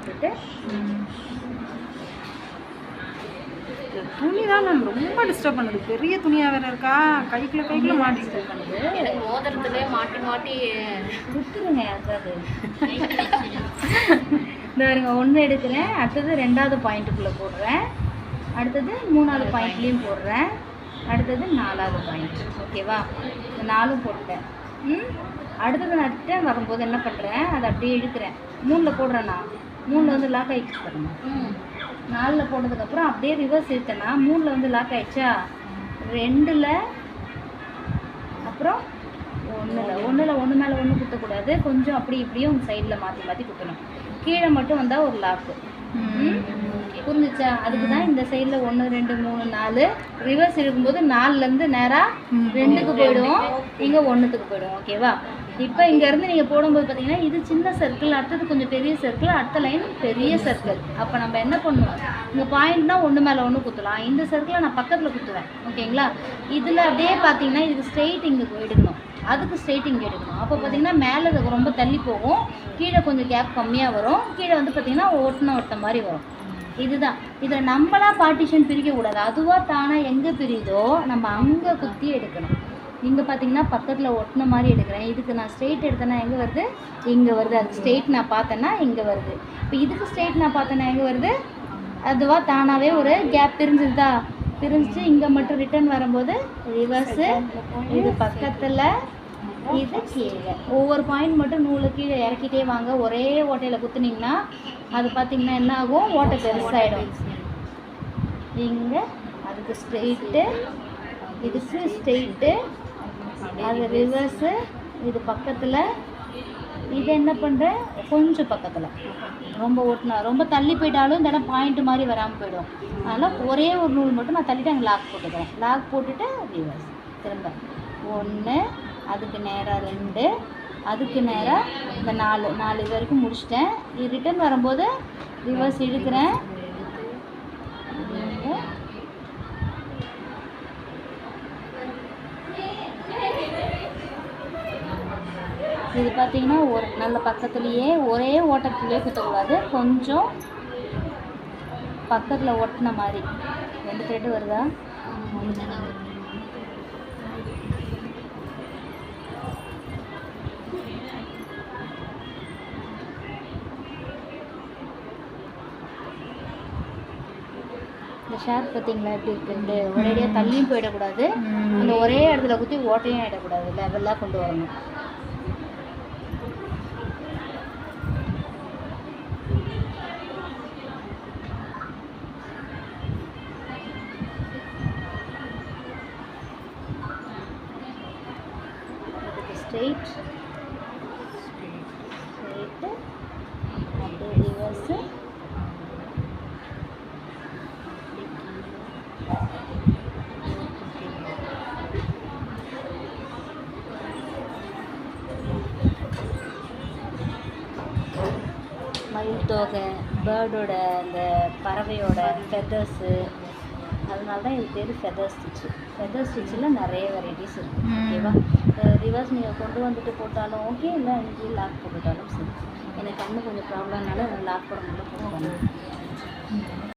போட்டுட்டு துணி தான் மேம் ரொம்ப டிஸ்டர்ப் பண்ணுது. பெரிய துணியாக வேறு இருக்கா, கைக்குள்ள மாட்டி டிஸ்டர்ப் பண்ணுது. எனக்கு மோதிரத்துலேயே மாட்டி மாட்டி கொடுத்துருங்க யாருக்காவது. இந்த பாருங்க, 1 எடுக்கிறேன், அடுத்தது 2வது பாயிண்ட்டுக்குள்ளே போடுறேன், அடுத்தது 3வது பாயிண்ட்லேயும் போடுறேன், அடுத்தது 4வது பாயிண்ட். ஓகேவா? இந்த 4ம் போட்டேன். அடுத்தது நான் ரிட்டர்ன் வரும்போது என்ன பண்ணுறேன், அதை அப்படியே இழுக்கிறேன். 3ல் போடுறேன்னா 3ல் வந்து லாக் ஆகிடுச்சு பாருங்க. 4ல் போட்டதுக்கப்புறம் அப்படியே ரிவர்ஸ் இழுத்தேன்னா 3ல் வந்து லாக் ஆகிடுச்சா, 2ல் அப்புறம் 1ல் 1 மேலே 1 குத்தக்கூடாது, கொஞ்சம் அப்படி இப்படியும் சைடில் மாற்றி மாற்றி குத்தணும். கீழே மட்டும் வந்தால் ஒரு லாக்கு. புரிஞ்சிச்சா? அதுக்கு தான் இந்த சைடில் 1 2 3 4 ரிவர்ஸ் இருக்கும்போது 4லேருந்து நேராக 2க்கு போயிடுவோம், இங்கே 1க்கு போயிடுவோம். ஓகேவா? இப்போ இங்கேருந்து நீங்கள் போடும்போது பார்த்தீங்கன்னா இது சின்ன சர்க்கிள், அடுத்தது கொஞ்சம் பெரிய சர்க்கிள், அடுத்த லைன் பெரிய சர்க்கிள். அப்போ நம்ம என்ன பண்ணுவோம், இங்கே பாயிண்ட்னா 1 மேலே 1 குத்தலாம், இந்த சர்க்கிளை நான் பக்கத்தில் குத்துவேன். ஓகேங்களா? இதில் அப்படியே பார்த்தீங்கன்னா இதுக்கு ஸ்ட்ரெயிட் இங்கே எடுக்கணும், அதுக்கு ஸ்ட்ரெயிட் இங்கே எடுக்கணும். அப்போ பார்த்தீங்கன்னா மேலே ரொம்ப தள்ளி போகும், கீழே கொஞ்சம் கேப் கம்மியாக வரும், கீழே வந்து பார்த்தீங்கன்னா ஒட்ட மாதிரி வரும். இதுதான். இதில் நம்மளாக பார்ட்டிஷன் பிரிக்கக்கூடாது, அதுவாக தானாக எங்கே பிரியுதோ நம்ம அங்கே குத்தி எடுக்கணும். இங்கே பார்த்தீங்கன்னா பக்கத்தில் ஒட்டின மாதிரி எடுக்கிறேன், இதுக்கு நான் ஸ்ட்ரெயிட் எடுத்தேன்னா எங்கே வருது, இங்கே வருது. அதுக்கு ஸ்ட்ரெயிட் நான் பார்த்தேன்னா இங்கே வருது. இப்போ இதுக்கு ஸ்ட்ரெயிட் நான் பார்த்தேன்னா எங்கே வருது, அதுவாக தானாகவே ஒரு கேப் பிரிஞ்சுதா, பிரிஞ்சு இங்கே மட்டும் ரிட்டர்ன் வரும்போது ரிவர்ஸு, இது பக்கத்தில், இது கீழே. ஒவ்வொரு பாயிண்ட் மட்டும் நூலை கீழே இறக்கிட்டே வாங்க. ஒரே ஓட்டையில் குத்துனீங்கன்னா அது பார்த்திங்கன்னா என்ன ஆகும், ஓட்டை பெருசாகிடும். இங்கே அதுக்கு ஸ்ட்ரெயிட்டு, இதுக்கு ஸ்ட்ரெயிட்டு, அது ரிவர்ஸு, இது பக்கத்தில், இது என்ன பண்ணுறேன் கொஞ்சம் பக்கத்தில். ரொம்ப ஓட்டினா ரொம்ப தள்ளி போயிட்டாலும் இந்த இடம் பாயிண்ட்டு மாதிரி வராமல் போயிடும். அதனால் ஒரே ஒரு நூல் மட்டும் நான் தள்ளிட்டு அங்கே லாக் போட்டுக்கிறேன். லாக் போட்டுட்டு ரிவர்ஸ் திரும்ப 1, அதுக்கு நேராக 2, அதுக்கு நேராக இந்த 4 இது வரைக்கும் முடிச்சிட்டேன். இது ரிட்டர்ன் வரும்போது ரிவர்ஸ் இழுக்கிறேன். இது பார்த்தீங்கன்னா ஒரு நல்ல பக்கத்துலேயே ஒரே ஓட்டத்துலேயே குத்தக்கூடாது, கொஞ்சம் பக்கத்தில் ஒட்டின மாதிரி. 2 த்ரெட்டு வருதா? இந்த ஷேர் பார்த்தீங்களா எப்படி இருக்குண்டு? ஒரேடியாக தள்ளியும் போயிடக்கூடாது, அந்த ஒரே இடத்துல குத்தி ஓட்டையும் ஆகிடக்கூடாது, லெவலாக கொண்டு வரணும். ஸ்ட்ரெயிட் ஸ்ட்ரெயிட்டு, அப்படியே ரிவர்ஸு, மயில் தோகை, பேர்டோட அந்த பறவையோட ஃபெதர்ஸு, அதனால தான் இது பேர் ஃபெதர் ஸ்டிச்சு. ஃபெதர் ஸ்டிச்சில் நிறைய வெரைட்டிஸ் இருக்குது. ஓகேவா? ரிவர்ஸ் நீங்கள் கொண்டு வந்துட்டு போட்டாலும் ஓகே, இல்லை இங்கே லாக் போட்டுட்டாலும் சரி. எனக்கு கண்ணு கொஞ்சம் ப்ராப்ளம்னால லாக் போட முடியல, போட்டுவாங்க.